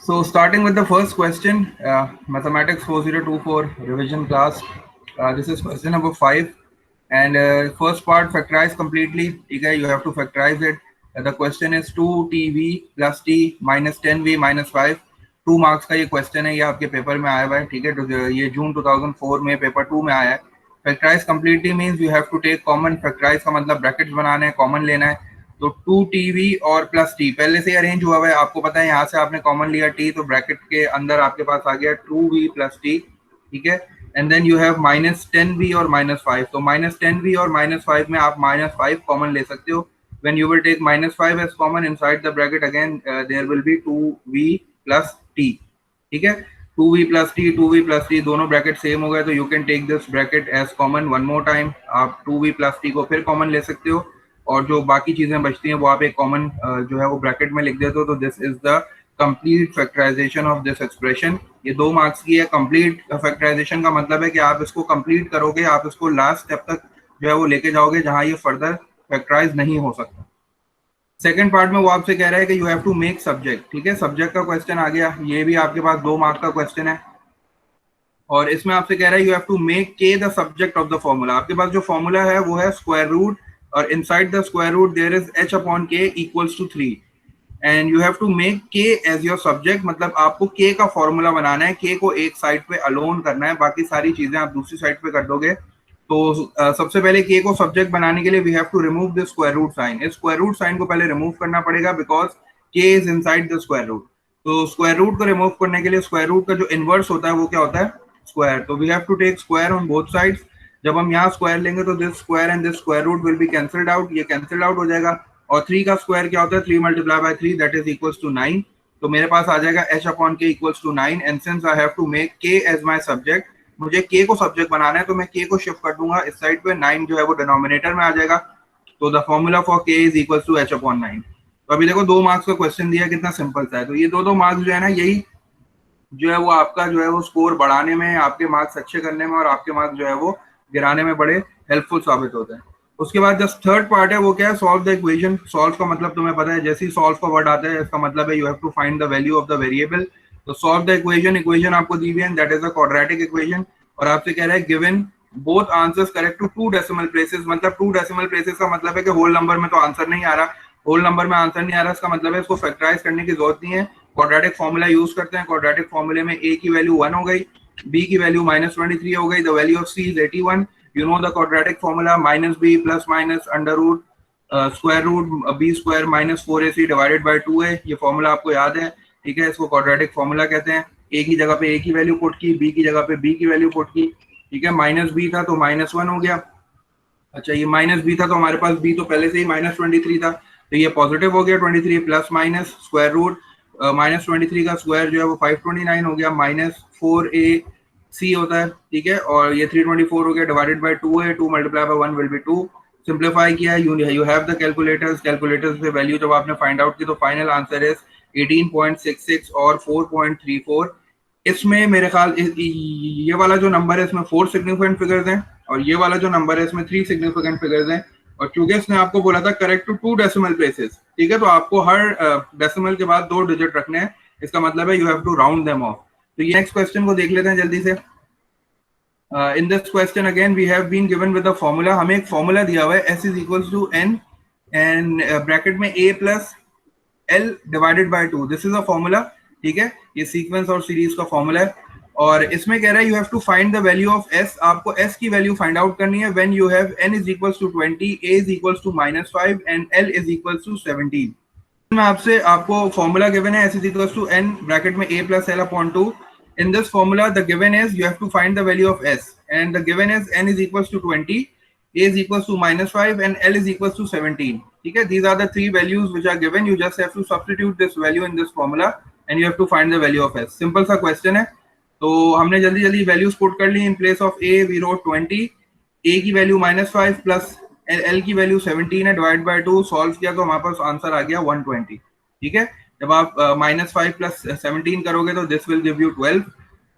So starting with the first question, Mathematics 4024 revision class. This is question number 5, and first part factorize completely. Okay, you have to factorize it. The question is 2tv plus t minus 10v minus 5. 2 marks का ये question है, ये आपके paper में आया हुआ है. ठीक है, तो ये जून 2004 में पेपर 2 में आया है. Factorise completely means you have to take common. Factorise का मतलब ब्रैकेट्स बनाने हैं, कॉमन लेना है. तो 2tv और प्लस टी पहले से अरेंज हुआ हुआ है, आपको पता है. यहाँ से आपने कॉमन लिया t, तो ब्रैकेट के अंदर आपके पास आ गया 2v प्लस टी. ठीक है, and then you have minus 10v और माइनस 5. तो माइनस 10v और माइनस 5 में आप माइनस 5 कॉमन ले सकते हो. when you will take minus 5 as common inside the bracket, again there will be 2v plus t. ठीक है, 2v plus t 2v plus t दोनों ब्रैकेट सेम हो गए, तो you can take this bracket as common one more time. आप 2v plus t को फिर common ले सकते हो, और जो बाकी चीजें बचती हैं वो आप एक कॉमन जो है वो ब्रैकेट में लिख देते हो. तो this is the complete factorisation of this expression. ये 2 मार्क्स की है. कंप्लीट फैक्टराइजेशन का मतलब है कि आप इसको कंप्लीट करोगे, आप इसको लास्ट स्टेप तक जो है वो लेके जाओगे जहां ये फर्दर फैक्टराइज नहीं हो सकता. सेकंड पार्ट में वो आपसे कह रहा है कि you have to make subject. ठीक है, सब्जेक्ट का क्वेश्चन आ गया. ये भी आपके पास 2 मार्क का क्वेश्चन है, और इसमें आपसे कह रहा है you have to make k the subject of the formula. आपके पास जो फॉर्मूला है वो है स्क्वायर रूट, और inside the square root there is h upon k equals to 3, and you have to make k as your subject. मतलब आपको k का फॉर्मूला बनाना है, k को एक साइड पे अलोन करना है, बाकी सारी चीजें आप दूसरी साइड पे कर दोगे. तो सबसे पहले k को सब्जेक्ट बनाने के लिए we have to remove the square root sign. इस स्क्वायर रूट साइन को पहले रिमूव करना पड़ेगा, because k is inside the square root. तो स्क्वायर रूट को रिमूव करने के लिए स्क्वायर रूट का जो इनवर्स होता है वो क्या होता है, स्क्वायर. तो we have to take square on both sides. जब हम यहाँ स्क्वायर लेंगे तो this square and this square root will be cancelled out. ये कैंसल्ड आउट हो जाएगा. और 3 का स्क्वायर क्या होता है, 3 multiply by 3 that is equals to 9. तो मेरे पास आ जाएगा h upon k equals to 9, and since I have to make k as my subject, मुझे k को सब्जेक्ट बनाना है, तो मैं k को शिफ्ट कर दूंगा इस साइड पे. 9 जो है वो डिनोमिनेटर में आ जाएगा. तो the formula for k is equals to h upon 9. तो अभी देखो 2 मार्क्स का क्वेश्चन दिया, कितना सिंपल सा है. तो ये 2 मार्क्स जो है ना, यही जो है वो आपका जो है वो स्कोर बढ़ाने में, आपके मार्क्स अच्छे करने में और आपके मार्क्स जो है वो गिराने में बड़े हेल्पफुल साबित होते हैं. उसके बाद जो थर्ड पार्ट है वो क्या है, सॉल्व द इक्वेशन. सॉल्व का मतलब तुम्हें पता है, जैसे ही सॉल्व का वर्ड आता है इसका मतलब है you have to find the value of the variable. तो सॉल्व द इक्वेशन. इक्वेशन आपको दी हुई है, that is a quadratic equation, और आपसे कह रहा है given both answers correct to 2 decimal places. मतलब 2 डेसिमल प्लेसेस का मतलब है कि होल नंबर में तो आंसर नहीं आ रहा. होल नंबर में आंसर नहीं आ रहा, इसका मतलब है इसको फैक्टराइज करने की जरूरत नहीं है. क्वाड्रेटिक फॉर्मूला यूज करते हैं. क्वाड्रेटिक फॉर्मूले में a की वैल्यू 1 हो गई, b की वैल्यू -23 हो गई, the value of c is 81. You know the quadratic formula, minus b plus minus under root square root b square minus 4ac divided by 2a. ये फॉर्मूला आपको याद है. ठीक है, इसको क्वाड्रेटिक फॉर्मूला कहते हैं. a की जगह पे a की वैल्यू पुट की, b की जगह पे b की वैल्यू पुट की. ठीक है, माइनस b था तो -1 हो गया. अच्छा, ये माइनस b था तो हमारे पास b तो पहले से ही -23 था, तो ये पॉजिटिव हो गया 23 प्लस माइनस स्क्वायर रूट -23 का स्क्वायर जो है वो 529 हो गया, -4ac होता है. ठीक है, और ये 324 हो गया divided by 2a. 2 multiply by 1 will be 2. Simplify किया, you have the calculators. Calculators पे वैल्यू जब आपने फाइंड आउट की तो फाइनल आंसर इज 18.66 और 4.34. इसमें मेरे ख्याल ये वाला जो नंबर है इसमें 4 सिग्निफिकेंट फिगर्स हैं, और ये वाला जो नंबर है इसमें 3 सिग्निफिकेंट फिगर्स हैं. और चूंकि इसने आपको बोला था करेक्ट टू 2 डेसिमल प्लेसेस, ठीक है, तो आपको हर डेसिमल के बाद 2 डिजिट रखने हैं. इसका मतलब है you have to round them off. तो ये नेक्स्ट क्वेश्चन को देख लेते हैं जल्दी से. In this question again we have been given with the formula. हमें एक फॉर्मूला दिया हुआ है s is equals to n and bracket में a plus l divided by 2. This is a formula. ठीक है, ये सीक्वेंस और सीरीज का फॉर्मूला है, और इसमें कह रहा है you have to find the value of s. आपको s की वैल्यू फाइंड आउट करनी है when you have n is equals to 20, a is equals to -5 and l is equals to 17. में आपको फॉर्मूला गिवन है s is equals to n bracket में a plus l upon 2. In this formula, the given is you have to find the value of s, and the given is n is equals to 20, a is equals to -5, and l is equals to 17. ठीक है, these are the 3 values which are given. You just have to substitute this value in this formula, and you have to find the value of s. Simple सा question है. तो हमने जल्दी values put कर ली. In place of a we wrote 20, a की value -5 plus l की value 17 है, divide by 2. Solve किया तो हमारे पास आंसर आ गया 120. ठीक है, जब आप -5 प्लस 17 करोगे तो दिस विल गिव यू 12,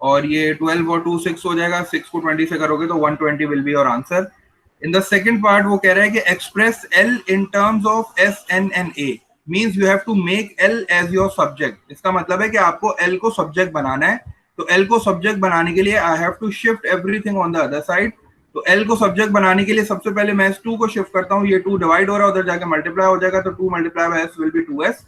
और ये 12 और 2 6 हो जाएगा. 6 को 20 से करोगे तो 120 will be your answer. In the second part वो कह रहा है कि express l in terms of s n and a. Means you have to make L as your subject. इसका मतलब है कि आपको एल को सब्जेक्ट बनाना है। तो एल को सब्जेक्ट बनाने के लिए I have to shift everything on the other side. तो एल को सब्जेक्ट बनाने के लिए सबसे पहले मैं इस 2 को शिफ्ट करता हूँ, ये 2 डिवाइड हो रहा है, उधर जाके मल्टीप्लाई हो जाएगा, तो 2 multiply by S will be 2s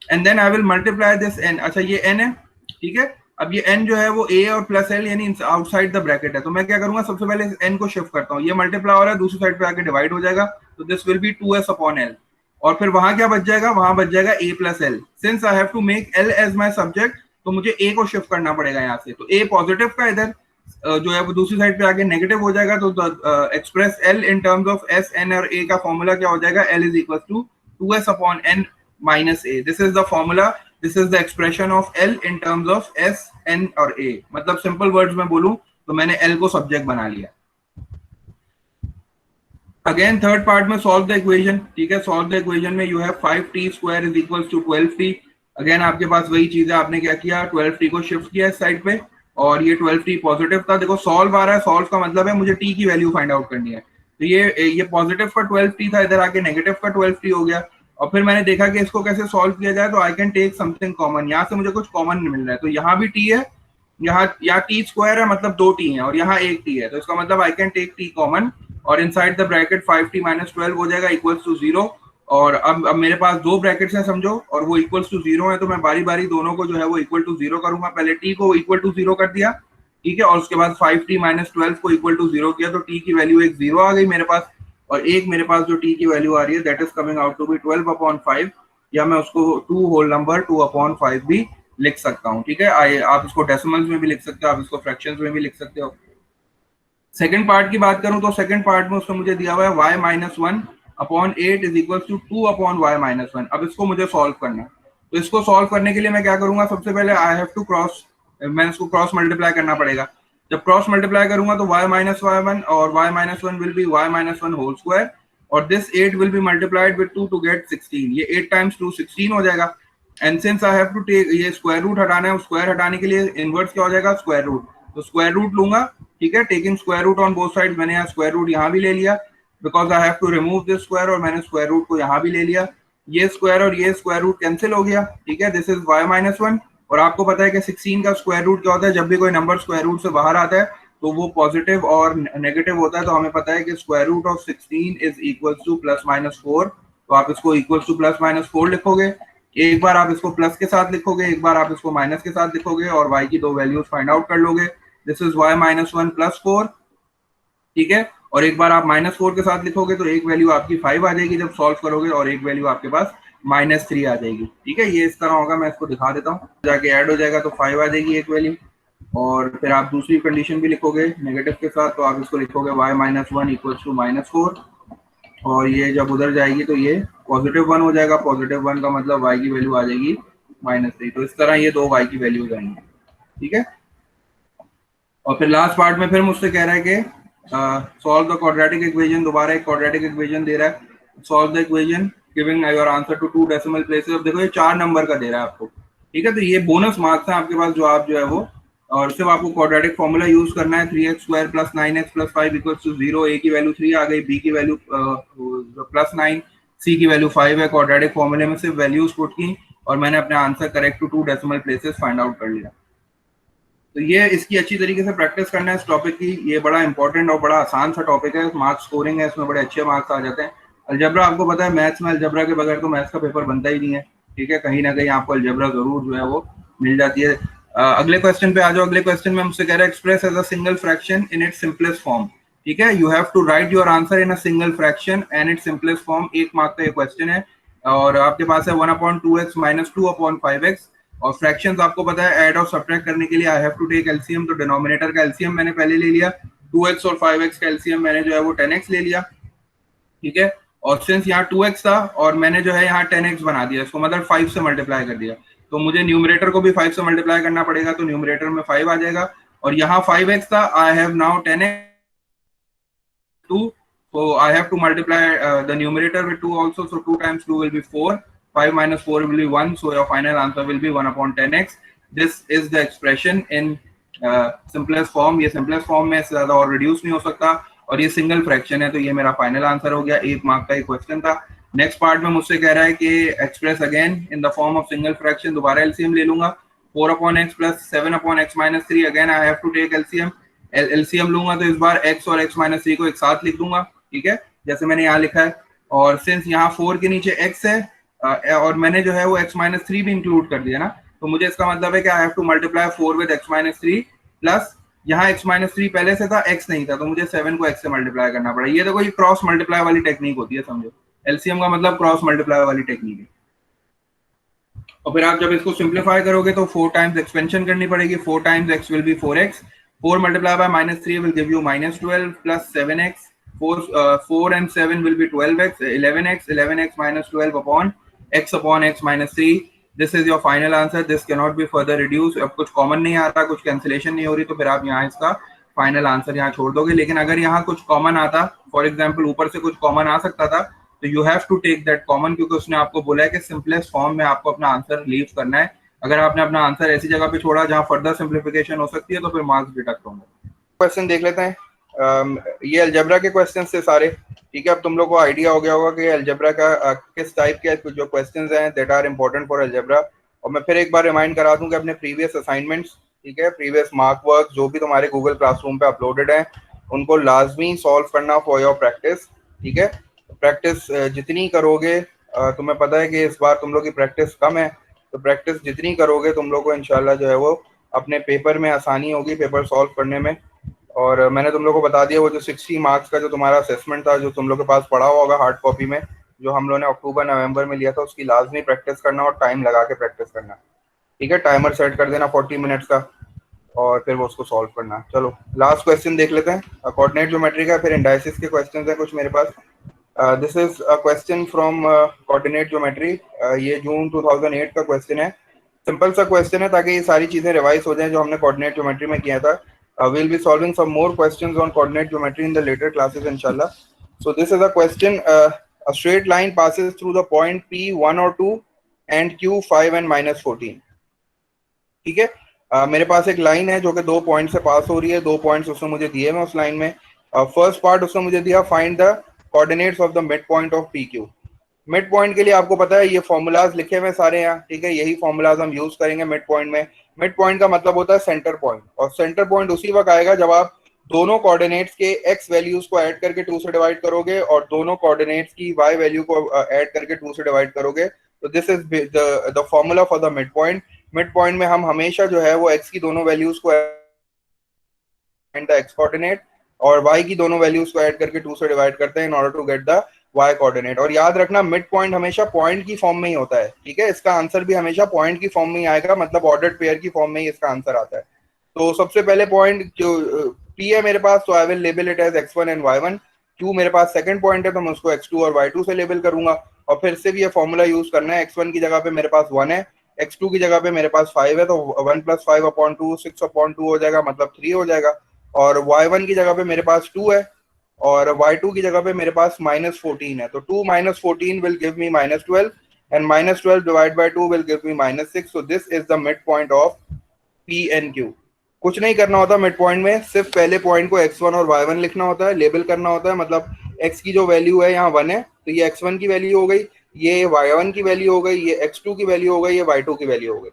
and then I will multiply this n। अच्छा ये n है, ठीक है। अब ये n जो है वो a और प्लस l यानी आउटसाइड द ब्रैकेट है। तो मैं क्या करूंगा, सबसे पहले n को शिफ्ट करता हूँ, ये मल्टीप्लाई हो रहा है, दूसरी साइड पे आके डिवाइड हो जाएगा, तो this will be 2s upon l। और फिर वहां क्या बच जाएगा, वहां बच जाएगा a plus l। Since I have to make l as my subject, तो मुझे a को शिफ्ट करना पड़ेगा यहाँ से। तो a पॉजिटिव का इधर जो है वो दूसरी साइड पे आके नेगेटिव हो जाएगा। तो express l in terms of s n और a का फॉर्मूला क्या हो जाएगा, l is equal to 2s upon n minus a। This is the formula, this is the expression of l in terms of s n और a। मतलब simple words में बोलूं तो मैंने l को सब्जेक्ट बना लिया। अगेन थर्ड पार्ट में सॉल्व द इक्वेशन, ठीक है। सॉल्व द इक्वेशन में you have 5t square is equal to 12t। Again आपके पास वही चीज है, आपने क्या किया, 12t को शिफ्ट किया इस साइड पे, और ये 12t पॉजिटिव था। देखो सॉल्व आ रहा है, सॉल्व का मतलब है मुझे t की वैल्यू फाइंड आउट करनी है। तो ये पॉजिटिव का 12t था, इधर आके नेगेटिव का 12t हो गया। और फिर मैंने देखा कि इसको कैसे सॉल्व किया जाए, तो I can take something common. यहाँ से मुझे कुछ कॉमन मिल रहा है, तो यहाँ भी t है, यहाँ t स्क्वायर है, मतलब 2t है, और यहाँ 1t है। तो इसका मतलब I can take t common, और inside the bracket 5t minus 12 हो जाएगा इक्वल्स टू 0। और अब मेरे पास 2 ब्रैकेट्स हैं समझो, और वो इक्वल्स टू 0 है, तो मैं बारी बारी दोनों को जो है वो इक्वल टू 0 करूंगा। पहले t को इक्वल टू 0 कर दिया, ठीक है, और उसके बाद 5t माइनस 12 को इक्वल टू 0 किया, तो t की वैल्यू एक 0 आ गई मेरे पास। और एक मेरे पास जो t की वैल्यू आ रही है that is coming out to be 12 upon 5, या मैं उसको 2 होल नंबर 2 अपॉन 5 भी लिख सकता हूँ, ठीक है। आप इसको डेसिमल्स में भी लिख सकते हो, आप इसको फ्रैक्शंस में भी लिख सकते हो। सेकंड पार्ट की बात करूं तो सेकंड पार्ट में उसमें मुझे दिया हुआ है y minus 1 upon 8 is equal to 2 upon y minus 1। अब इसको मुझे सॉल्व करना है, तो इसको सॉल्व करने के लिए मैं क्या करूंगा, सबसे पहले आई हैव टू क्रॉस, मैं इसको क्रॉस मल्टीप्लाई करना पड़ेगा। जब क्रॉस मल्टीप्लाई करूंगा तो y माइनस y1 और y minus 1 will be y minus 1 whole square, और this 8 will be multiplied with 2 to get 16। ये 8 टाइम्स 2 16 हो जाएगा। And since I have to take, ये स्क्वायर रूट हटाना है, स्क्वायर हटाने के लिए इनवर्स क्या हो जाएगा, स्क्वायर रूट। तो स्क्वायर रूट लूंगा, ठीक है, taking square root on both sides. मैंने यहाँ स्क्वायर रूट यहाँ भी ले लिया because I have to remove this square, और मैंने स्क्वायर रूट को यहाँ भी ले लिया। ये स्क्वायर और ये स्क्वायर रूट कैंसिल हो गया, ठीक है। दिस इज y माइनस 1, और आपको पता है कि 16 का स्क्वायर रूट क्या होता है, जब भी कोई नंबर स्क्वायर रूट से बाहर आता है तो वो पॉजिटिव और नेगेटिव होता है। तो हमें पता है कि square root of 16 is equal to plus minus 4। तो आप इसको इक्वल टू प्लस माइनस 4 लिखोगे, एक बार आप इसको प्लस के साथ लिखोगे, एक बार आप इसको माइनस के साथ लिखोगे, और y की 2 वैल्यूज फाइंड आउट कर लोगे। This is y minus 1 plus 4, ठीक है। और एक बार आप माइनस 4 के साथ लिखोगे तो एक वैल्यू आपकी 5 आ जाएगी जब सॉल्व करोगे, और एक वैल्यू आपके पास माइनस 3 आ जाएगी, ठीक है। ये इस तरह होगा, मैं इसको दिखा देता हूँ, जाके ऐड हो जाएगा तो 5 आ जाएगी एक वैल्यू। और फिर आप दूसरी कंडीशन भी लिखोगे नेगेटिव के साथ, तो आप इसको लिखोगे y minus 1 equals to minus 4, और ये जब उधर जाएगी तो ये पॉजिटिव 1 हो जाएगा। पॉजिटिव 1 का मतलब y की वैल्यू आ जाएगी माइनस 3। तो इस तरह ये 2 y की वैल्यूज आएंगी, ठीक है। और फिर लास्ट पार्ट में फिर मुझसे कह रहा है कि सॉल्व द क्वाड्रेटिक इक्वेशन। दोबारा एक क्वाड्रेटिक इक्वेशन दे रहा है, solve the equation giving your answer to 2 decimal places. अब देखो ये 4 नंबर का दे रहा है आपको, ठीक है। तो ये बोनस मार्क्स है आपके पास जो आप जो है वो, और सिर्फ आपको क्वाड्रेटिक फॉर्मूला यूज करना है, 3x square plus 9x plus 5 equals to 0। a की वैल्यू 3 आ गई, b की वैल्यू प्लस 9, c की वैल्यू 5 है। क्वाड्रेटिक फॉर्मूले में सिर्फ वैल्यूज पुट की, और मैंने अपने answer correct to 2 decimal places find out कर लिया। तो ये इसकी अच्छी तरीके से प्रैक्टिस करना है इस टॉपिक की। ये बड़ा इंपॉर्टेंट और बड़ा आसान सा टॉपिक है, मार्क्स स्कोरिंग है, इसमें बड़े अच्छे मार्क्स आ जाते हैं। अलजबरा आपको पता है, मैथ्स में अलजबरा के बगैर तो मैथ्स का पेपर बनता ही नहीं है, ठीक है। कहीं ना कहीं आपको अलजबरा जरूर जो है वो मिल जाती है। अगले क्वेश्चन पे आ जाओ। अगले क्वेश्चन में मुझसे कह रहा है express as a single fraction in its simplest form, ठीक है। You have to write your answer in a single fraction and its simplest form. 1 mark का ये क्वेश्चन है, और आपके पास है 1/2x माइनस 2/5x। और फ्रैक्शंस आपको पता है ऐड और सब्ट्रैक्ट करने के लिए I have to take LCM. तो डिनोमिनेटर का एलसीएम मैंने पहले ले लिया, 2x और 5x का एलसीएम मैंने जो है वो 10x ले लिया, ठीक है। और सिंस यहाँ 2x था और मैंने जो है यहाँ 10x बना दिया, इसको मतलब 5 से मल्टीप्लाई कर दिया, तो मुझे न्यूमरेटर को भी 5 से मल्टीप्लाई करना पड़ेगा, तो न्यूमरेटर में 5 आ जाएगा। और यहाँ 5x था, I have now 10x 2, so I have to multiply the numerator with 2 also, so 2 times 2 will be 4, 5 minus 4 will be 1, so your final answer will be 1/10x. This is the expression in simplest form. ये simplest form में इससे ज़्यादा और reduce नहीं हो सकता, और ये सिंगल फ्रैक्शन है, तो ये मेरा फाइनल आंसर हो गया। 1 मार्क का एक क्वेश्चन था, नेक्स्ट पार्ट में मुझसे कह रहा है कि express again in the form of single fraction, दोबारा एलसीएम ले लूंगा 4/x plus 7/x minus 3, again I have to take LCM. LCM लूंगा तो इस बार x और x माइनस 3 को एक साथ लिख दूंगा, ठीक है, जैसे मैंने यहाँ लिखा है। और सिंस यहाँ 4 के नीचे x है और मैंने जो है वो x माइनस 3 भी इंक्लूड कर दिया ना, तो मुझे इसका मतलब है कि आई have to multiply 4 with x माइनस 3 प्लस यहाँ x माइनस 3 पहले से था, x नहीं था, तो मुझे 7 को x से मल्टीप्लाई करना पड़ा। ये देखो ये क्रॉस मल्टीप्लाई वाली टेक्निक होती है, समझो, एलसीएम का मतलब क्रॉस मल्टीप्लाई वाली टेक्निक है। और फिर आप जब इसको सिंप्लीफाई करोगे तो 4 टाइम्स एक्सपेंशन करनी पड़ेगी, 4 times x will be 4x, 4 multiply bye minus 3 will give you minus 12 plus 7x, 4 and 7 will be 12x, 11x minus 12 upon x minus 3. This is your final answer. This cannot be further reduced. अब कुछ common नहीं आ रहा, कुछ cancellation नहीं हो रही, तो फिर आप यहाँ इसका फाइनल आंसर यहाँ छोड़ दोगे। लेकिन अगर यहाँ कुछ कॉमन आता, फॉर एग्जाम्पल ऊपर से कुछ कॉमन आ सकता था, तो you have to take that common, क्योंकि उसने आपको बोला है कि सिंपलेस्ट फॉर्म में आपको अपना आंसर लीव करना है। अगर आपने अपना आंसर ऐसी जगह पे छोड़ा जहाँ फर्दर सिंप्लीफिकेशन हो सकती है, तो फिर मार्क्स डिडक्ट होंगे। क्वेश्चन देख लेते हैं। ये अलजेब्रा के क्वेश्चन से सारे, ठीक है। अब तुम लोग को आइडिया हो गया होगा कि अलजेब्रा का किस टाइप के जो क्वेश्चंस हैं that are important for algebra. और मैं फिर एक बार रिमाइंड करा दूं कि अपने प्रीवियस असाइनमेंट्स, ठीक है, प्रीवियस मार्क वर्क जो भी तुम्हारे गूगल क्लासरूम पे अपलोडेड हैं, उनको लाजमी सॉल्व करना फॉर योर प्रैक्टिस, ठीक है। प्रैक्टिस जितनी करोगे, तुम्हें पता है कि इस बार तुम लोग की प्रैक्टिस कम है, तो प्रैक्टिस जितनी करोगे तुम लोग को इंशाल्लाह जो है वो अपने पेपर में आसानी होगी, पेपर सॉल्व करने में। और मैंने तुम लोग को बता दिया वो जो 60 मार्क्स का जो तुम्हारा असेसमेंट था, जो तुम लोग के पास पड़ा हुआ होगा हार्ड कॉपी में, जो हम लोगों ने अक्टूबर नवंबर में लिया था, उसकी लाजमी प्रैक्टिस करना और टाइम लगा के प्रैक्टिस करना, ठीक है। टाइमर सेट कर देना 40 मिनट्स का और फिर वो उसको सॉल्व करना। चलो लास्ट क्वेश्चन देख लेते हैं, कोऑर्डिनेट ज्योमेट्री का, फिर इंडाइसिस के क्वेश्चन है कुछ मेरे पास। This is a question from coordinate geometry, ये जून 2008 का क्वेश्चन है। सिंपल सा क्वेश्चन है ताकि ये सारी चीजें रिवाइज हो जाएं जो हमने कोऑर्डिनेट ज्योमेट्री में किया था। We'll be solving some more questions on coordinate geometry in the later classes, inshallah. So this is a question. A straight line passes through the point P 1 or 2 and Q 5 and minus 14. ठीक है, मेरे पास एक line है जो कि 2 point से पास हो रही है, 2 पॉइंट्स उसने मुझे दिए हैं उस लाइन में। फर्स्ट पार्ट उसने मुझे दिया, find the coordinates of the mid point of P Q. Mid point के लिए आपको पता है ये फॉर्मूलाज लिखे हुए सारे यहाँ, ठीक है, यही फॉर्मूलाज हम यूज करेंगे मिड पॉइंट में। मिड पॉइंट का मतलब होता है सेंटर पॉइंट, और सेंटर पॉइंट उसी वक्त आएगा जब आप दोनों कोऑर्डिनेट्स के x वैल्यूज को ऐड करके 2 से डिवाइड करोगे और दोनों कोऑर्डिनेट्स की y वैल्यू को ऐड करके 2 से डिवाइड करोगे। तो this is the formula for the mid point. Mid point में हम हमेशा जो है वो x की दोनों वैल्यूज को एंड द x कोऑर्डिनेट और y की दोनों वैल्यूज को ऐड करके 2 से डिवाइड करते हैं in order to get the y coordinate. और याद रखना मिड पॉइंट हमेशा पॉइंट की फॉर्म में ही होता है, ठीक है, इसका आंसर भी हमेशा पॉइंट की फॉर्म में ही आएगा, मतलब ऑर्डर्ड पेयर की फॉर्म में ही इसका आंसर आता है। तो सबसे पहले पॉइंट जो P है मेरे पास, तो I will label it as x1 and y1। Q मेरे पास सेकंड पॉइंट है, तो मैं उसको x2 और y2 से लेबल करूंगा। और फिर से भी ये फॉर्मूला यूज करना है, x1 की जगह पे मेरे पास 1 है, x2 की जगह पे मेरे पास 5 है, तो 1 + 5/2 6/2 हो जाएगा, मतलब 3 हो जाएगा। और y1 की जगह पे मेरे पास 2 है और y2 की जगह पे मेरे पास -14 है, तो 2 - 14 will give me -12 and -12 divided by 2 will give me -6. So this is the midpoint of P and Q. कुछ नहीं करना होता मिड पॉइंट में, सिर्फ पहले पॉइंट को x1 और y1 लिखना होता है, लेबल करना होता है, मतलब x की जो वैल्यू है यहाँ 1 है, तो ये x1 की वैल्यू हो गई, ये y1 की वैल्यू हो गई, ये x2 की वैल्यू हो गई, ये y2 की वैल्यू हो गई।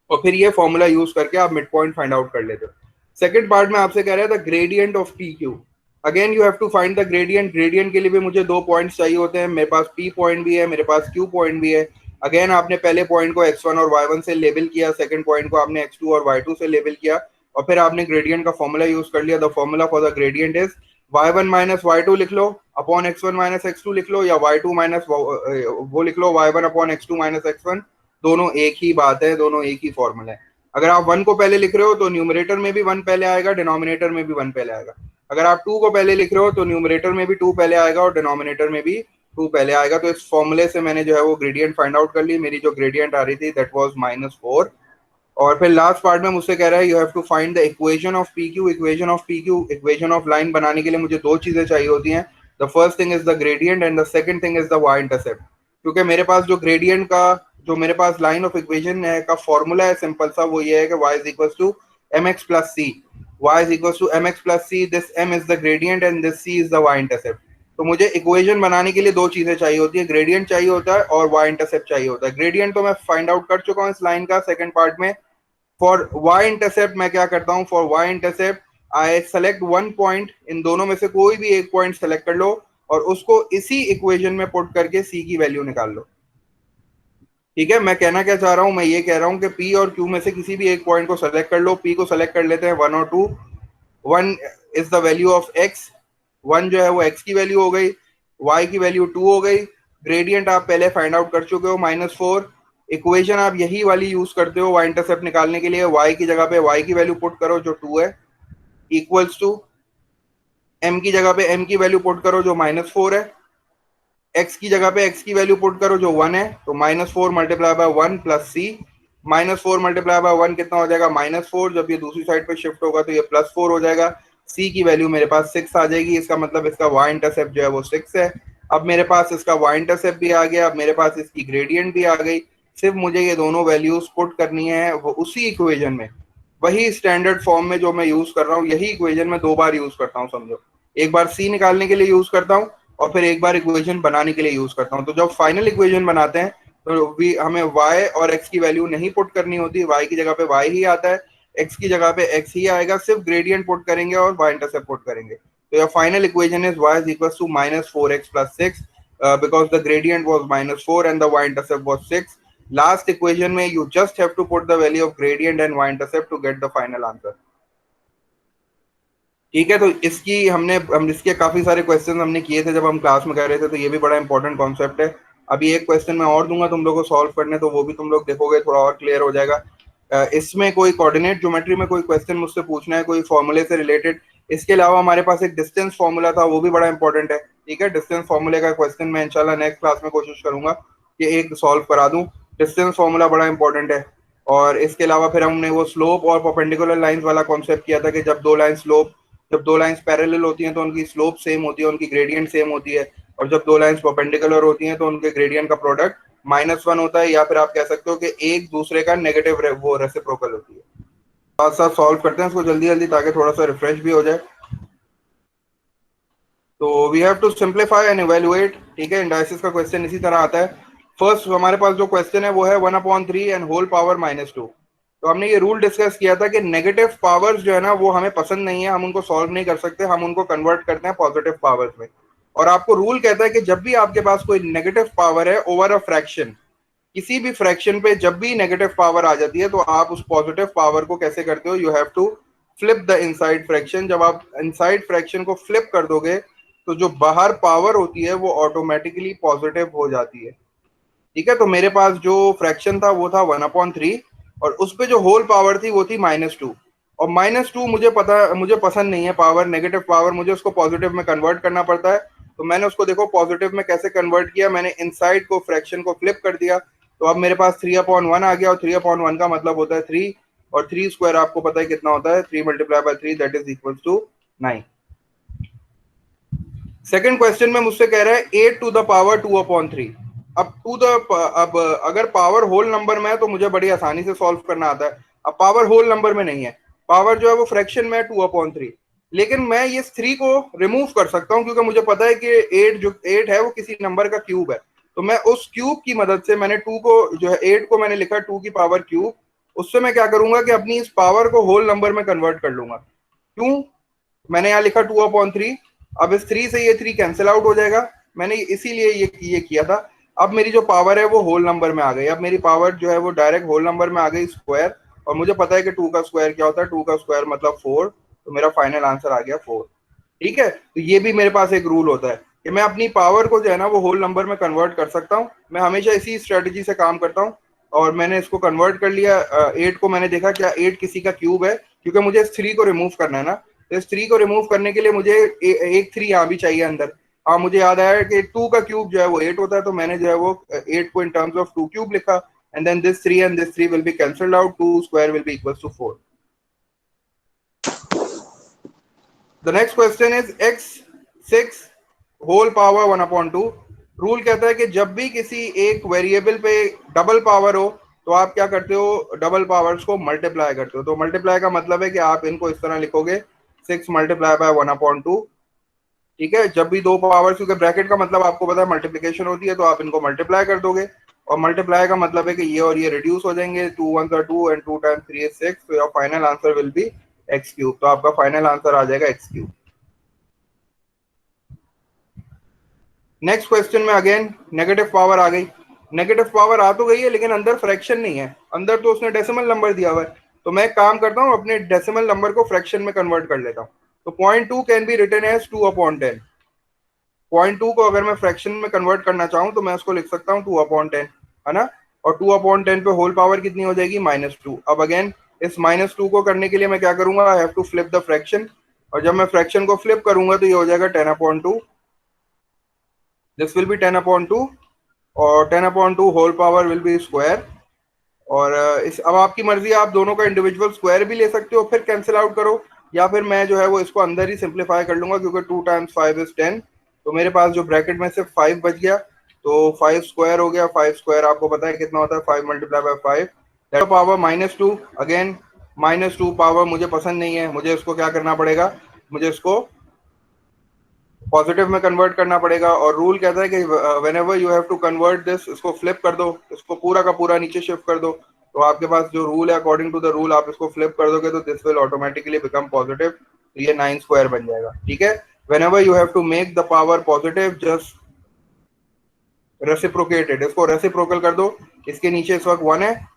और फिर ये फॉर्मूला यूज करके आप मिड पॉइंट फाइंड आउट कर लेते हो। सेकंड पार्ट में आपसे कह रहा है the gradient of P Q. Again you have to find the gradient. Gradient के लिए भी मुझे 2 पॉइंट्स चाहिए होते हैं, मेरे पास P पॉइंट भी है, मेरे पास Q पॉइंट भी है। अगेन आपने पहले पॉइंट को x1 और y1 से लेबल किया, सेकंड पॉइंट को आपने x2 और y2 से लेबल किया, और फिर आपने ग्रेडियंट का फॉर्मूला यूज कर लिया। The formula for the gradient is y1 - y2 लिख लो अपॉन x1 - x2 लिख लो, या y2 माइनस वो लिख लो y1 अपॉन x2 - x1। दोनों एक ही बात है, दोनों एक ही फॉर्मूला है। अगर आप 1 को पहले लिख रहे हो तो न्यूमरेटर में भी 1 पहले आएगा, डिनोमिनेटर में भी 1 पहले आएगा। अगर आप 2 को पहले लिख रहे हो तो न्यूमरेटर में भी 2 पहले आएगा और डिनोमिनेटर में भी 2 पहले आएगा। तो इस फॉर्मूले से मैंने जो है वो ग्रेडियंट फाइंड आउट कर ली। मेरी जो ग्रेडियंट आ रही थी दैट वाज -4। और फिर लास्ट पार्ट में मुझसे कह रहा है you have to find the equation of P Q. Equation of P Q, equation of line बनाने के लिए मुझे 2 चीजें चाहिए होती हैं। The first thing is the gradient and the second thing is the y intercept. क्योंकि मेरे पास जो ग्रेडियंट का जो मेरे पास लाइन ऑफ इक्वेशन है का फॉर्मूला है सिंपल सा, वो ये है कि y = mx + c। y = mx + c, this m is the gradient and this c is the y intercept। तो मुझे इक्वेशन बनाने के लिए दो चीजें चाहिए होती है, ग्रेडियंट चाहिए होता है और वाई इंटरसेप्ट चाहिए होता है। ग्रेडियंट तो मैं फाइंड आउट कर चुका हूँ इस लाइन का सेकंड पार्ट में। फॉर वाई इंटरसेप्ट मैं क्या करता हूँ, for y intercept I select one point, इन दोनों में से कोई भी एक पॉइंट सेलेक्ट कर लो और उसको इसी इक्वेशन में पुट करके सी की वैल्यू निकाल लो। ठीक है, मैं कहना क्या चाह रहा हूं, मैं ये कह रहा हूं कि पी और क्यू में से किसी भी एक पॉइंट को सेलेक्ट कर लो। पी को सेलेक्ट कर लेते हैं 1 और 2। 1 is the value of x, 1 जो है वो एक्स की वैल्यू हो गई, वाई की वैल्यू 2 हो गई। ग्रेडियंट आप पहले फाइंड आउट कर चुके हो -4। इक्वेशन आप यही वाली यूज करते हो वाई इंटरसेप्ट निकालने के लिए। वाई की जगह पे वाई की वैल्यू पुट करो जो 2 है, इक्वल्स टू एम की जगह पे एम की वैल्यू पुट करो जो -4 है, एक्स की जगह पे एक्स की वैल्यू पुट करो जो 1 है, तो -4 multiply by 1 plus C. -4 multiply by 1 कितना हो जाएगा, -4। जब ये दूसरी साइड पे शिफ्ट होगा तो ये +4 हो जाएगा। सी की वैल्यू मेरे पास 6 आ जाएगी, इसका मतलब इसका वाई इंटरसेप्ट जो है वो 6 है। अब मेरे पास इसका वाई इंटरसेप्ट भी आ गया, अब मेरे पास इसकी ग्रेडियंट भी आ गई। सिर्फ मुझे ये दोनों वैल्यूज पुट करनी है वो उसी इक्वेशन में, वही स्टैंडर्ड फॉर्म में जो मैं यूज कर रहा हूँ। यही इक्वेशन में दो बार यूज करता हूँ, समझो। एक बार सी निकालने के लिए यूज करता हूँ और फिर एक बार इक्वेशन बनाने के लिए यूज करता हूँ। तो जब फाइनल इक्वेशन बनाते हैं तो हमें y और x की वैल्यू नहीं पुट करनी होती, y की जगह पे y ही आता है, x की जगह पे x ही आएगा। सिर्फ ग्रेडियंट पुट करेंगे और y इंटरसेप्ट पुट करेंगे। तो your final equation is y is equals to -4x plus 6 because the gradient was -4 and the y intercept was 6. Last equation में you just have to put the value of gradient and y intercept to get the final answer. ठीक है, तो हम इसके काफी सारे question हमने किए थे जब हम क्लास में कर रहे थे, तो ये भी बड़ा इंपॉर्टेंट कॉन्सेप्ट है। अभी एक क्वेश्चन मैं और दूंगा तुम लोगों को सॉल्व करने, तो वो भी तुम लोग देखोगे थोड़ा और क्लियर हो जाएगा। इसमें कोई कोऑर्डिनेट ज्योमेट्री में कोई क्वेश्चन मुझसे पूछना है कोई फॉर्मूले से रिलेटेड। इसके अलावा हमारे पास एक डिस्टेंस फॉर्मूला था, वो भी बड़ा इंपॉर्टेंट है। ठीक है, डिस्टेंस फॉर्मूले का क्वेश्चन मैं इंशाल्लाह नेक्स्ट क्लास में कोशिश करूंगा कि एक सॉल्व करा दूं। डिस्टेंस फॉर्मूला बड़ा इंपॉर्टेंट है। और इसके अलावा फिर हमने वो स्लोप और परपेंडिकुलर लाइंस वाला कॉन्सेप्ट किया था कि जब दो लाइंस पैरेलल होती हैं तो उनकी स्लोप सेम होती है, उनकी ग्रेडियंट सेम होती है। और जब दो लाइंस परपेंडिकुलर होती हैं तो उनके ग्रेडियंट का प्रोडक्ट -1 होता है, या फिर आप कह सकते हो कि एक दूसरे का नेगेटिव वो रेसिप्रोकल होती है। साथ साथ सॉल्व करते हैं इसको जल्दी जल्दी ताकि थोड़ा सा रिफ्रेश भी हो जाए। तो we have to simplify and evaluate. ठीक है, इंडाइसिस का क्वेश्चन इसी तरह आता है। फर्स्ट हमारे पास जो क्वेश्चन है वो है 1/3 एंड होल पावर -2। तो हमने ये रूल डिस्कस किया था कि नेगेटिव पावर्स जो है ना वो हमें पसंद नहीं है, हम उनको सॉल्व नहीं कर सकते, हम उनको कन्वर्ट करते हैं पॉजिटिव पावर्स में। और आपको रूल कहता है कि जब भी आपके पास कोई नेगेटिव पावर है ओवर अ फ्रैक्शन, किसी भी फ्रैक्शन पे जब भी नेगेटिव पावर आ जाती है तो आप उस पॉजिटिव पावर को कैसे करते हो, you have to flip the inside fraction. जब आप इनसाइड फ्रैक्शन को फ्लिप कर दोगे तो जो बाहर पावर होती है वो ऑटोमेटिकली पॉजिटिव हो जाती है। ठीक है, तो मेरे पास जो फ्रैक्शन था वो था 1/3 और उस पे जो होल पावर थी वो थी -2। और -2 मुझे पसंद नहीं है पावर, नेगेटिव पावर, मुझे उसको पॉजिटिव में कन्वर्ट करना पड़ता है। तो मैंने उसको देखो पॉजिटिव में कैसे कन्वर्ट किया, मैंने इनसाइड को फ्रैक्शन को फ्लिप कर दिया। तो अब मेरे पास 3/1 आ गया और 3/1 का मतलब होता है 3, और 3 स्क्वायर आपको पता है कितना होता है, 3 multiply by 3 that is equal to 9। Second question में मुझसे कह रहा है 8 टू द पावर 2/3। अब अगर पावर होल नंबर में है तो मुझे बड़ी आसानी से सॉल्व करना आता है। अब पावर होल नंबर में नहीं है, पावर जो है वो फ्रैक्शन में है 2/3। लेकिन मैं ये 3 को रिमूव कर सकता हूँ क्योंकि मुझे पता है कि 8 है वो किसी नंबर का क्यूब है। तो मैं उस क्यूब की मदद से मैंने 2 को जो है 8 को मैंने लिखा 2 की पावर क्यूब। उससे मैं क्या करूंगा कि अपनी इस पावर को होल नंबर में कन्वर्ट कर लूंगा। क्यों, मैंने यहाँ लिखा 2/3। अब इस 3 से ये 3 कैंसिल आउट हो जाएगा, मैंने इसीलिए ये किया था। अब मेरी जो पावर है वो होल नंबर में आ गई। अब मेरी पावर जो है वो डायरेक्ट होल नंबर में आ गई, स्क्वायर। और मुझे पता है कि 2 का स्क्वायर क्या होता है, 2 का स्क्वायर मतलब 4। तो मेरा फाइनल आंसर आ गया 4। ठीक है, तो ये भी मेरे पास एक रूल होता है कि मैं अपनी पावर को जो है ना वो होल नंबर में कन्वर्ट कर सकता हूँ। मैं हमेशा इसी स्ट्रेटेजी से काम करता हूँ और मैंने इसको कन्वर्ट कर लिया। 8 को मैंने देखा क्या 8 किसी का क्यूब है, क्योंकि मुझे इस 3 को रिमूव करना है ना। तो इस 3 को रिमूव करने के लिए मुझे एक 3 यहाँ भी चाहिए अंदर। हाँ, मुझे याद आया कि 2 का क्यूब जो है वो 8 होता है, तो मैंने जो है वो 8 को इन टर्म्स ऑफ 2 क्यूब लिखा। And then this 3 and this 3 will be cancelled out, 2 square will be equals to 4। The next question is x6 whole power 1/2। Rule कहता है कि जब भी किसी एक वेरिएबल पे डबल पावर हो तो आप क्या करते हो, डबल पावर्स को मल्टीप्लाई करते हो। तो मल्टीप्लाई का मतलब है कि आप इनको इस तरह लिखोगे 6 मल्टीप्लाई बाय 1/2। ठीक है, जब भी दो पावर, क्योंकि ब्रैकेट का मतलब आपको पता है मल्टीप्लिकेशन होती है, तो आप इनको मल्टीप्लाई कर दोगे, और मल्टीप्लाई का मतलब है कि ये और ये रिड्यूस हो जाएंगे, 2 1 2 एंड 2 टाइम्स 3 is 6, तो your final answer will be x cube. तो आपका फाइनल आंसर आ जाएगा एक्स क्यूब। नेक्स्ट क्वेश्चन में अगेन नेगेटिव पावर आ गई। नेगेटिव पावर आ तो गई है, लेकिन अंदर फ्रैक्शन नहीं है, अंदर तो उसने डेसिमल नंबर दिया हुआ है। तो मैं एक काम करता हूँ, अपने डेसिमल नंबर को फ्रैक्शन में कन्वर्ट कर लेता हूँ। तो 0.2 कैन बी रिटन एज 2/10। 0.2 को अगर मैं फ्रैक्शन में कन्वर्ट करना चाहूँ तो मैं उसको लिख सकता हूँ 2/10, है ना। और 2/10 पे होल पावर कितनी हो जाएगी, -2। अब अगेन इस -2 को करने के लिए मैं क्या करूंगा, I have to flip the fraction, और जब मैं फ्रैक्शन को फ्लिप करूंगा तो ये हो जाएगा 10/2। दिस विल बी 10/2, और 10/2 whole power will be square. और इस अब आपकी मर्जी है, आप दोनों का इंडिविजुअल स्क्वायर भी ले सकते हो फिर कैंसिल आउट करो, या फिर मैं जो है वो इसको अंदर ही सिंप्लीफाई कर लूंगा, क्योंकि 2 टाइम्स 5 is 10। तो मेरे पास जो ब्रैकेट में से 5 बच गया, तो 5 स्क्वायर हो गया। 5 स्क्वायर आपको पता है कितना होता है, 5 multiply by 5 power -2। Again -2 power मुझे पसंद नहीं है, मुझे इसको क्या करना पड़ेगा, मुझे इसको पॉजिटिव में कन्वर्ट करना पड़ेगा। और रूल कहता है कि whenever you have to convert this, इसको फ्लिप कर दो, इसको पूरा का पूरा नीचे शिफ्ट कर दो। तो आपके पास जो रूल है, अकॉर्डिंग टू द रूल आप इसको फ्लिप कर दोगे तो this will automatically become positive, तो ये 9 स्क्वायर बन जाएगा। ठीक है, whenever you have to make the power positive just reciprocated, इसको रेसिप्रोकल कर दो। इसके नीचे इस वक्त 1 है,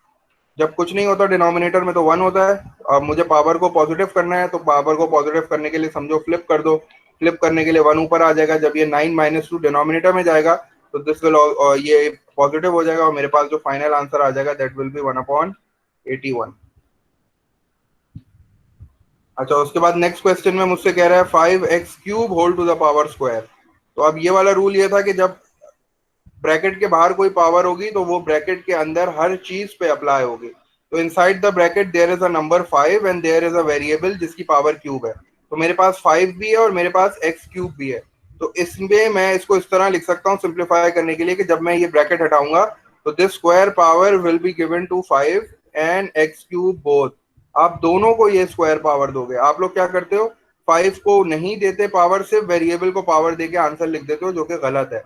जब कुछ नहीं होता डिनोमिनेटर में तो 1 होता है। अब मुझे पावर को पॉजिटिव करना है, तो पावर को पॉजिटिव करने के लिए समझो फ्लिप कर दो। फ्लिप करने के लिए 1 ऊपर आ जाएगा, जब ये 9 - 2 डिनोमिनेटर में जाएगा तो दिस विल ये पॉजिटिव हो जाएगा, और मेरे पास जो फाइनल आंसर आ जाएगा दैट विल बी 1/81। अच्छा, उसके बाद नेक्स्ट क्वेश्चन में मुझसे कह रहा है 5x³ whole to the power square. तो अब ये वाला रूल ये था कि जब ब्रैकेट के बाहर कोई पावर होगी तो वो ब्रैकेट के अंदर हर चीज पे अप्लाई होगी। तो inside the bracket there is a number 5 and there is a variable जिसकी पावर क्यूब है। तो मेरे पास 5 भी है और मेरे पास x³ भी है। तो इसमें मैं इसको इस तरह लिख सकता हूँ सिंप्लीफाई करने के लिए कि जब मैं ये ब्रैकेट हटाऊंगा तो this square power will be given to 5 and x³ both. आप दोनों को ये स्क्वायर पावर दोगे। आप लोग क्या करते हो, 5 को नहीं देते पावर, सिर्फ वेरिएबल को पावर देके आंसर लिख देते हो, जो कि गलत है।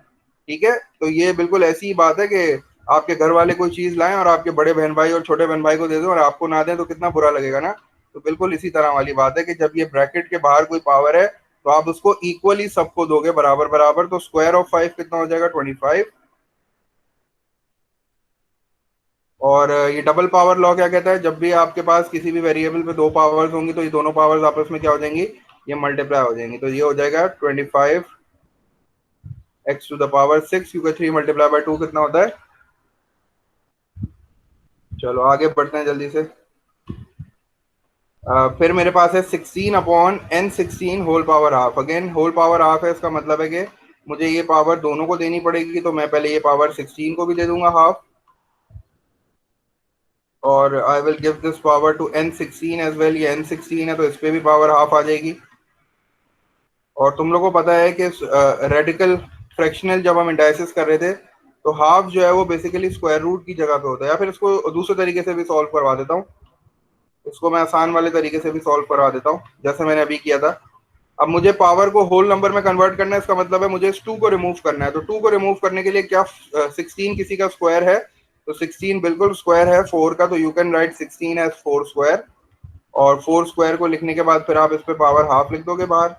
ठीक है, तो ये बिल्कुल ऐसी ही बात है कि आपके घर वाले कोई चीज लाएं और आपके बड़े बहन भाई और छोटे बहन भाई को दे दो और आपको ना दें तो कितना बुरा लगेगा ना। तो बिल्कुल इसी तरह वाली बात है कि जब ये ब्रैकेट के बाहर कोई पावर है तो आप उसको इक्वली सबको दोगे, बराबर बराबर। तो स्क्वायर ऑफ 5 कितना हो जाएगा, 25। और ये डबल पावर लॉ क्या कहता है, जब भी आपके पास किसी भी वेरिएबल पे दो पावर्स होंगी तो ये दोनों पावर्स आपस में क्या हो जाएंगी, ये मल्टीप्लाई हो जाएंगी। तो ये हो जाएगा 25x⁶, क्योंकि 3 मल्टीप्लाई बाय 2 कितना होता है। चलो आगे बढ़ते हैं जल्दी से। फिर मेरे पास है 16/n16 whole power half. Again whole power half है, इसका मतलब है कि मुझे ये पावर दोनों को देनी पड़ेगी। तो मैं पहले ये पावर 16 को भी दे दूंगा हाफ, और I will give this power to n16 as well. ये n16 है तो इस पे भी पावर हाफ आ जाएगी। और तुम लोगों को पता है कि रेडिकल फ्रैक्शनल जब हम इंडाइसिस कर रहे थे तो हाफ जो है वो बेसिकली स्क्वायर रूट की जगह पे होता है। या फिर इसको दूसरे तरीके से भी सॉल्व करवा देता हूँ, इसको मैं आसान वाले तरीके से भी सॉल्व करवा देता हूँ जैसे मैंने अभी किया था। अब मुझे पावर को होल नंबर में कन्वर्ट करना है, इसका मतलब है मुझे इस 2 को रिमूव करना है। तो 2 को रिमूव करने के लिए क्या 16 किसी का स्क्वायर है, तो 16 बिल्कुल स्क्वायर है 4 का, तो you can write 16 as 4 square. और 4 स्क्वायर को लिखने के बाद फिर आप इस पे पावर हाफ लिख दोगे बाहर।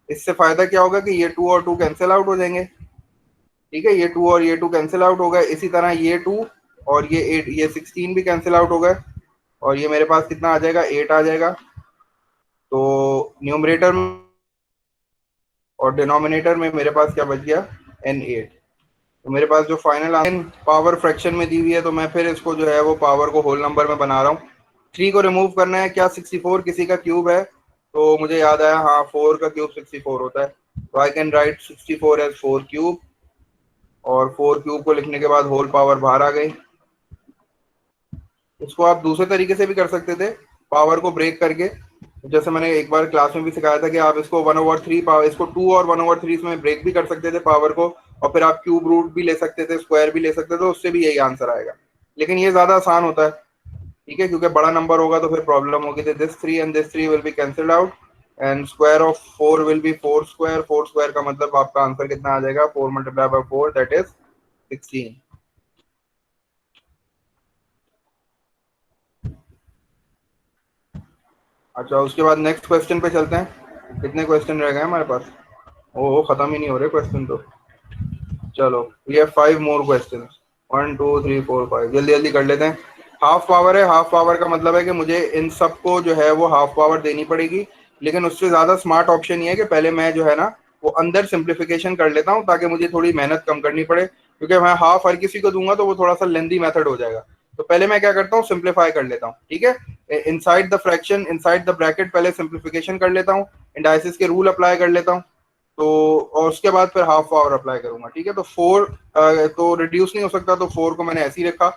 इससे फायदा क्या होगा कि ये 2 और 2 कैंसिल आउट हो जाएंगे। ठीक है, ये 2 और ये 2 कैंसिल आउट हो गए। इसी तरह ये 2 और ये 8, ये 16 भी कैंसिल आउट हो गए, और ये मेरे पास कितना आ जाएगा, 8 आ जाएगा। तो न्यूमरेटर और डिनोमिनेटर में मेरे पास क्या बच गया, n8। तो मेरे पास जो फाइनल पावर फ्रैक्शन में दी हुई है, तो मैं फिर इसको जो है वो पावर को होल नंबर में बना रहा हूँ। 3 को रिमूव करना है, क्या 64 किसी का क्यूब है, तो मुझे याद आया, हाँ 4 का क्यूब 64 होता है। तो I can write 64 as 4 cube, और 4 क्यूब को लिखने के बाद होल पावर बाहर आ गई। इसको आप दूसरे तरीके से भी कर सकते थे, पावर को ब्रेक करके। जैसे मैंने एक बार क्लास में भी सिखाया था कि आप इसको 1/3 पावर, इसको 2 और 1/3 में ब्रेक भी कर सकते थे पावर को, और फिर आप क्यूब रूट भी ले सकते थे, स्क्वायर भी ले सकते थे, उससे भी यही आंसर आएगा। लेकिन ये ज्यादा आसान होता है, ठीक है, क्योंकि बड़ा नंबर होगा तो फिर प्रॉब्लम होगी। तो this 3 and this 3 will B cancelled out, and square of 4 will be 4 square. 4 square का मतलब आपका आंसर कितना आ जाएगा, 4 मल्टीप्लाई बाय 4 दैट इज 16। अच्छा उसके बाद नेक्स्ट क्वेश्चन पे चलते हैं। कितने क्वेश्चन रह गए हमारे पास? ओहो खत्म ही नहीं हो रहे क्वेश्चन तो। चलो वी हैव 5 मोर क्वेश्चन, 1 2 3 4 5, जल्दी जल्दी कर लेते हैं। हाफ पावर है, हाफ पावर का मतलब है कि मुझे इन सबको जो है वो हाफ पावर देनी पड़ेगी, लेकिन उससे ज्यादा स्मार्ट ऑप्शन ये है कि पहले मैं जो है ना वो अंदर सिंप्लीफिकेशन कर लेता हूँ ताकि मुझे थोड़ी मेहनत कम करनी पड़े, क्योंकि मैं हाफ हर किसी को दूंगा तो वो थोड़ा सा लेंदी मेथड हो जाएगा। तो पहले मैं क्या करता हूँ, सिंप्लीफाई कर लेता हूँ। ठीक है, inside the fraction, inside the bracket पहले सिंप्लीफिकेशन कर लेता हूँ, इंडाइसिस के रूल अप्लाई कर लेता हूँ। तो और उसके बाद फिर हाफ पावर अप्लाई करूंगा। ठीक है, तो 4 तो रिड्यूस नहीं हो सकता, तो 4 को मैंने ऐसे ही रखा।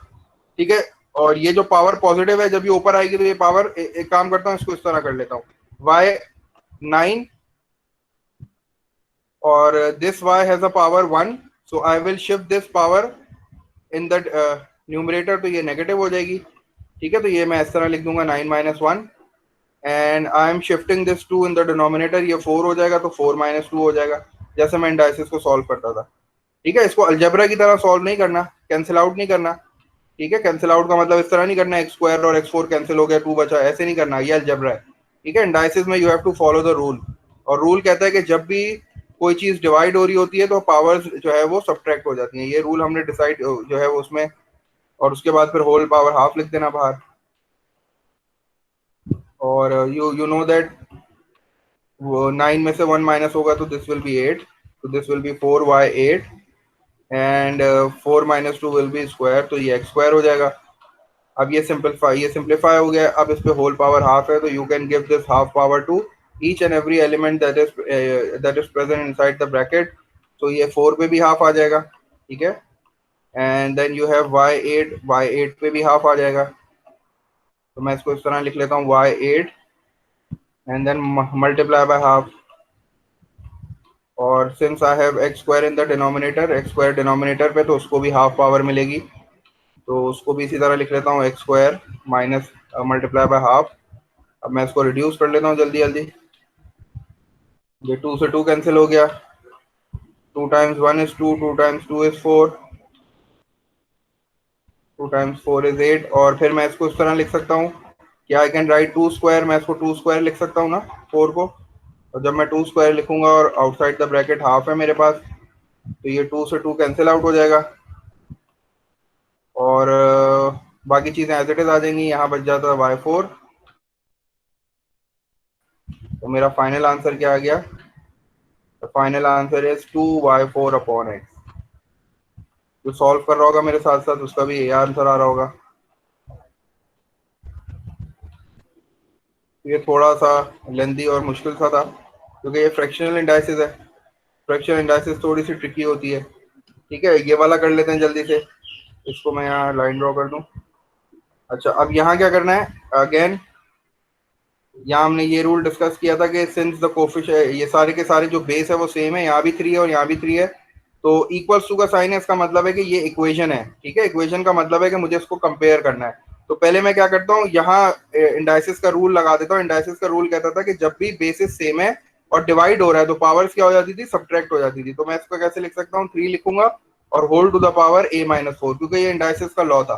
ठीक है, और ये जो पावर पॉजिटिव है जब ये ऊपर आएगी तो ये पावर एक काम करता हूँ, इसको इस तरह कर लेता हूँ, y 9 और this y has a power 1, so I will shift this power in the numerator, तो ये नेगेटिव हो जाएगी। ठीक है, तो ये मैं इस तरह लिख दूंगा 9 minus 1, and I am shifting this 2 in the denominator, ये 4 हो जाएगा तो 4 माइनस 2 हो जाएगा, जैसे मैं इंडाइसिस को सॉल्व करता था। ठीक है, इसको अलजेब्रा की तरह सॉल्व नहीं करना, कैंसिल आउट नहीं करना। ठीक है, कैंसिल आउट का मतलब इस तरह नहीं करना एक्स स्क्वायर और एक्स फोर कैंसिल हो गया 2 बचा, ऐसे नहीं करना, ये अलजेब्रा है। ठीक है, इंडाइसिस में you have to follow the rule, और रूल कहता है कि जब भी कोई चीज डिवाइड हो रही होती है तो पावर्स जो है वो सब्ट्रैक्ट हो जाती हैं, ये रूल हमने डिसाइड जो है वो उसमें। और उसके बाद फिर होल पावर हाफ लिख देना बाहर, और यू नो दैट वो 9 में से 1 माइनस होगा तो दिस विल बी 8, तो this will B 4y8, and 4 minus 2 will be square, तो ये एक्स स्क्वायर हो जाएगा। अब ये सिंप्लीफाई हो गया। अब इस पे होल पावर हाफ है, तो you can give this half power to each and every element that is present inside the bracket, तो ये 4 पे भी हाफ आ जाएगा। ठीक है, and then you have y8 पे भी हाफ आ जाएगा, तो मैं इसको इस तरह लिख लेता हूँ y8 and then multiply by half, और since I have x square in the denominator, x square denominator पे तो उसको भी हाफ पावर मिलेगी, तो उसको भी इसी तरह लिख लेता हूँ x square minus multiply by half. अब मैं इसको रिड्यूस कर लेता हूँ जल्दी जल्दी, ये 2 से 2 कैंसिल हो गया, 2 times 1 is 2, 2 times 2 is 4, 2 times 4 is 8, और फिर मैं इसको इस तरह लिख सकता हूँ कि आई कैन राइट 2 स्क्वायर, मैं इसको 2 स्क्वायर लिख सकता हूँ ना 4 को, और जब मैं 2 स्क्वायर लिखूंगा और आउटसाइड द ब्रैकेट हाफ है मेरे पास, तो ये 2 से 2 कैंसिल आउट हो जाएगा, और बाकी चीज़ें एज इट इज आ जाएंगी, यहाँ बच जाता है y4। तो मेरा फाइनल आंसर क्या आ गया? Final answer is 2y4 upon x. जो सॉल्व कर रहा होगा मेरे साथ साथ उसका भी यही आंसर आ रहा होगा। ये थोड़ा सा लेंदी और मुश्किल सा था क्योंकि ये फ्रैक्शनल इंडाइसिस है, फ्रैक्शनल इंडाइसिस थोड़ी सी ट्रिकी होती है। ठीक है, ये वाला कर लेते हैं जल्दी से, इसको मैं यहाँ लाइन ड्रॉ कर दूं। अच्छा अब यहाँ क्या करना है, अगेन यहाँ हमने ये रूल डिस्कस किया था कि सिंस द कोफिशिएंट, ये सारे के सारे जो बेस है वो सेम है, यहाँ भी 3 है और यहाँ भी 3 है, तो इक्वल्स टू का साइन है, इसका मतलब है कि ये इक्वेशन है। ठीक है, इक्वेशन का मतलब है कि मुझे इसको कंपेयर करना है। तो पहले मैं क्या करता हूँ, यहाँ इंडाइसिस का रूल लगा देता हूँ। इंडाइसिस का रूल कहता था कि जब भी बेसिस सेम है और डिवाइड हो रहा है तो पावर्स क्या हो जाती थी, सब्ट्रैक्ट हो जाती थी। तो मैं इसको कैसे लिख सकता हूँ, 3 लिखूंगा और whole to the power a-4, क्योंकि ये इंडाइसिस का लॉ था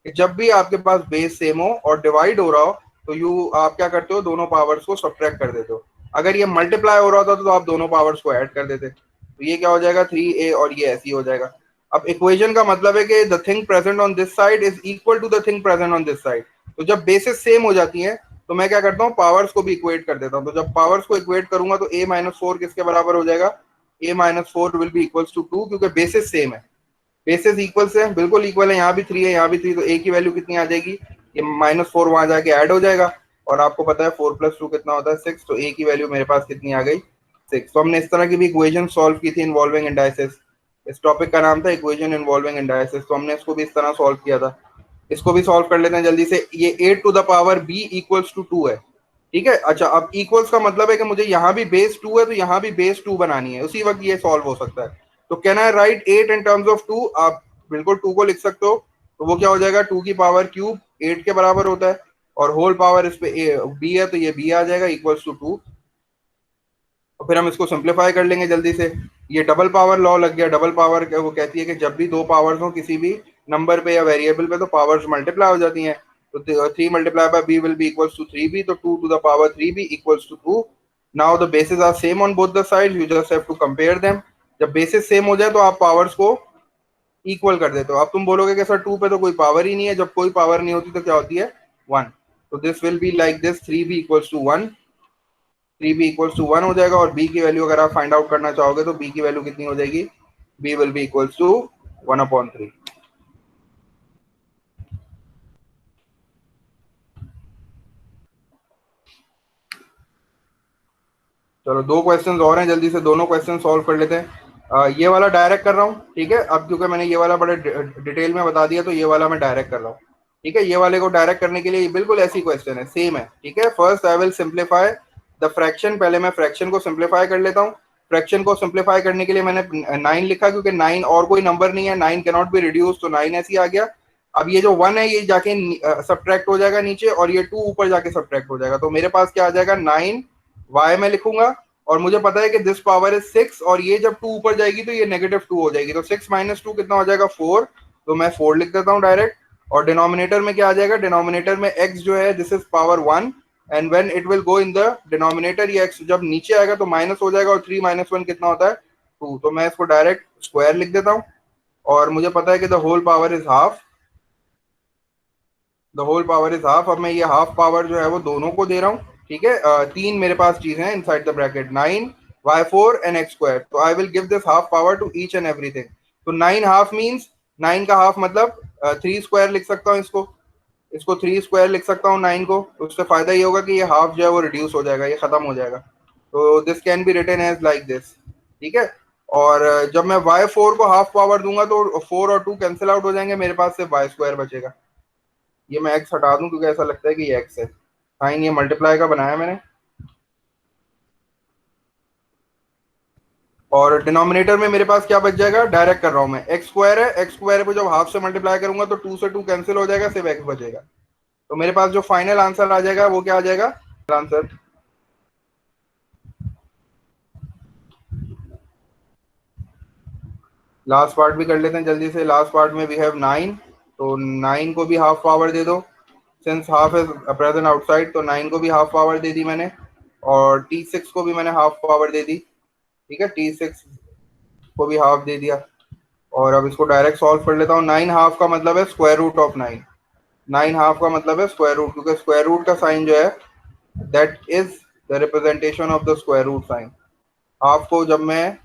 कि जब भी आपके पास बेस सेम हो और डिवाइड हो रहा हो तो यू आप क्या करते हो, दोनों पावर्स को सब्ट्रैक्ट कर देते हो। अगर ये मल्टीप्लाई हो रहा होता तो आप दोनों पावर्स को ऐड कर देते, तो ये क्या हो जाएगा 3a, और ये ऐसे ही हो जाएगा। अब इक्वेशन का मतलब है कि the thing present on this side is equal to the thing present on this side. तो जब बेसिस सेम हो जाती हैं तो मैं क्या करता हूँ, पावर्स को भी इक्वेट कर देता हूँ। तो जब पावर्स को इक्वेट करूंगा तो a-4 किसके बराबर हो जाएगा, a-4 will be equals to 2, क्योंकि बेसिस सेम है, बेसिस इक्वल से बिल्कुल इक्वल है, यहाँ भी 3 है यहाँ भी 3, तो a की वैल्यू कितनी आ जाएगी, ये -4 वहां जाके ऐड हो जाएगा, और आपको पता है 4 + 2 कितना होता है 6, तो a की वैल्यू मेरे पास कितनी आ गई 6। तो हमने इस तरह की भी इक्वेशन सॉल्व की थी इन्वॉल्विंग इंडाइसिस, इस टॉपिक का नाम था इक्वेशन इन्वॉल्विंग इंडाइसिस, तो हमने इसको भी इस तरह सॉल्व किया था। इसको भी सॉल्व कर लेते हैं जल्दी से। ये 8 to the power b equals to 2 है। ठीक है, अच्छा अब इक्वल्स का मतलब है कि मुझे यहाँ भी बेस 2 है तो यहाँ भी बेस 2 बनानी है, उसी वक्त ये सॉल्व हो सकता है। तो can I right 8 in terms of 2, आप बिल्कुल 2 को लिख सकते हो, तो वो क्या हो जाएगा 2 की पावर क्यूब 8 के बराबर होता है, और होल पावर इस पे b है तो ये b आ जाएगा इक्वल्स टू 2। तो फिर हम इसको सिंप्लीफाई कर लेंगे जल्दी से। ये डबल पावर लॉ लग गया। डबल पावर वो कहती है कि जब भी दो पावर्स हो किसी भी नंबर पे या वेरिएबल पे तो पावर्स मल्टीप्लाई हो जाती हैं। तो 3 multiply by b will be equals to 3b, तो 2 to the power 3b equals to 2। Now the basis are same on both the sides, you just have to compare them. जब basis same हो जाए तो आप powers को equal कर देते हो। अब तुम बोलोगे कि सर 2 पे तो कोई पावर ही नहीं है। जब कोई पावर नहीं होती तो क्या होती है? 1। तो this will be like this, 3b equals to 1। 3b equals to 1 हो जाएगा। और b की वैल्यू अगर आप फाइंड आउट करना चाहोगे तो b की वैल्यू कितनी हो जाएगी? b will be equals to 1/3। चलो 2 क्वेश्चंस और हैं, जल्दी से दोनों क्वेश्चन सॉल्व कर लेते हैं। ये वाला डायरेक्ट कर रहा हूँ, ठीक है। अब क्योंकि मैंने ये वाला बड़े डिटेल में बता दिया तो ये वाला मैं डायरेक्ट कर रहा हूँ, ठीक है। ये वाले को डायरेक्ट करने के लिए ये बिल्कुल ऐसी क्वेश्चन है, सेम है, ठीक है। First I will simplify the fraction. पहले मैं फ्रैक्शन को सिंप्लीफाई कर लेता हूँ। फ्रैक्शन को सिंप्लीफाई करने के लिए मैंने 9 लिखा, क्योंकि 9 और कोई नंबर नहीं है, 9 कैनॉट बी रिड्यूस, तो 9 ऐसे ही आ गया। अब ये जो 1 है ये जाके सब्ट्रैक्ट हो जाएगा नीचे, और ये 2 ऊपर जाके सब्ट्रैक्ट हो जाएगा। तो मेरे पास क्या आ जाएगा? 9 y में लिखूंगा, और मुझे पता है कि दिस पावर इज 6, और ये जब 2 ऊपर जाएगी तो ये -2 हो जाएगी। तो 6 - 2 कितना हो जाएगा? 4। तो मैं 4 लिख देता हूँ डायरेक्ट। और डिनोमिनेटर में क्या आ जाएगा? डिनोमिनेटर में x जो है this is power 1, and when it will go in the denominator, ये x जब नीचे आएगा तो माइनस हो जाएगा, और 3 - 1 कितना होता है? 2। तो मैं इसको डायरेक्ट स्क्वायर लिख देता हूँ। और मुझे पता है कि the whole power is half. The whole power is half. अब मैं ये हाफ पावर जो है वो दोनों को दे रहा हूँ, ठीक है। 3 मेरे पास चीज है inside the bracket, 9 y4 and x²। तो I will give this half power to each and everything. तो 9 हाफ मींस 9 का हाफ मतलब 3 स्क्वायर लिख सकता हूँ इसको। इसको 3 स्क्वायर लिख सकता हूँ 9 को। तो उससे फायदा ये होगा कि ये हाफ जो है वो रिड्यूस हो जाएगा, ये खत्म हो जाएगा। तो this can be written as like this, ठीक है। और जब मैं y4 को हाफ पावर दूंगा तो 4 और 2 कैंसिल आउट हो जाएंगे, मेरे पास सिर्फ y² बचेगा। ये मैं x हटा दूं क्योंकि ऐसा लगता है कि ये x है। साइन ये मल्टीप्लाई का बनाया मैंने। और डिनोमिनेटर में मेरे पास क्या बच जाएगा? डायरेक्ट कर रहा हूं मैं, x² है। x² को जब हाफ से मल्टीप्लाई करूंगा तो 2 से 2 कैंसिल हो जाएगा, सिर्फ x बचेगा। तो मेरे पास जो फाइनल आंसर आ जाएगा वो क्या आ जाएगा? आंसर लास्ट पार्ट भी कर लेते हैं जल्दी से। लास्ट पार्ट में वी हैव 9, तो 9 को भी हाफ पावर दे दो। Since half is present outside, तो 9 को भी हाफ पावर दे दी मैंने, और t6 को भी मैंने हाफ पावर दे दी, ठीक है। t6 को भी हाफ दे दिया। और अब इसको डायरेक्ट सॉल्व कर लेता हूँ। 9 हाफ का मतलब है स्क्वायर रूट ऑफ 9। 9 हाफ का मतलब है स्क्वायर रूट, क्योंकि स्क्वायर रूट का साइन जो है that is the representation of the square root sign. Half को जब मैं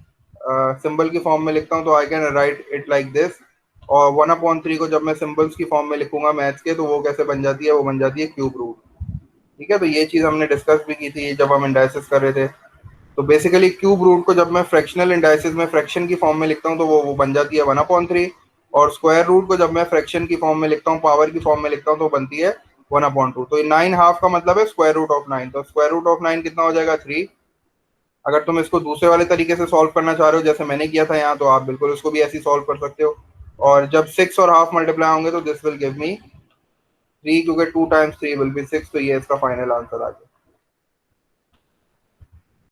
सिंबल की फॉर्म में लिखता हूँ तो I can right it like this. और 1/3 को जब मैं सिंबल्स की फॉर्म में लिखूंगा मैथ्स के, तो वो कैसे बन जाती है? वो बन जाती है क्यूब रूट, ठीक है। तो ये चीज़ हमने डिस्कस भी की थी जब हम इंडाइसिस कर रहे थे। तो बेसिकली क्यूब रूट को जब मैं फ्रैक्शनल इंडाइसिस में फ्रैक्शन की फॉर्म में लिखता हूँ तो वो बन जाती है 1/3। और स्क्वायर रूट को जब मैं फ्रैक्शन की फॉर्म में लिखता हूँ, पावर की फॉर्म में लिखता हूँ, तो बनती है 1/2। तो 9 हाफ का मतलब है स्क्वायर रूट ऑफ 9। तो स्क्वायर रूट ऑफ 9 कितना हो जाएगा? 3। अगर तुम इसको दूसरे वाले तरीके से सॉल्व करना चाह रहे हो जैसे मैंने किया था यहाँ, तो आप बिल्कुल इसको भी ऐसे ही सॉल्व कर सकते हो। और जब 6 और हाफ मल्टीप्लाई होंगे तो दिस विल गिव मी 3, क्योंकि 2 × 3 विल बी 6। तो ये इसका फाइनल आंसर आ गया।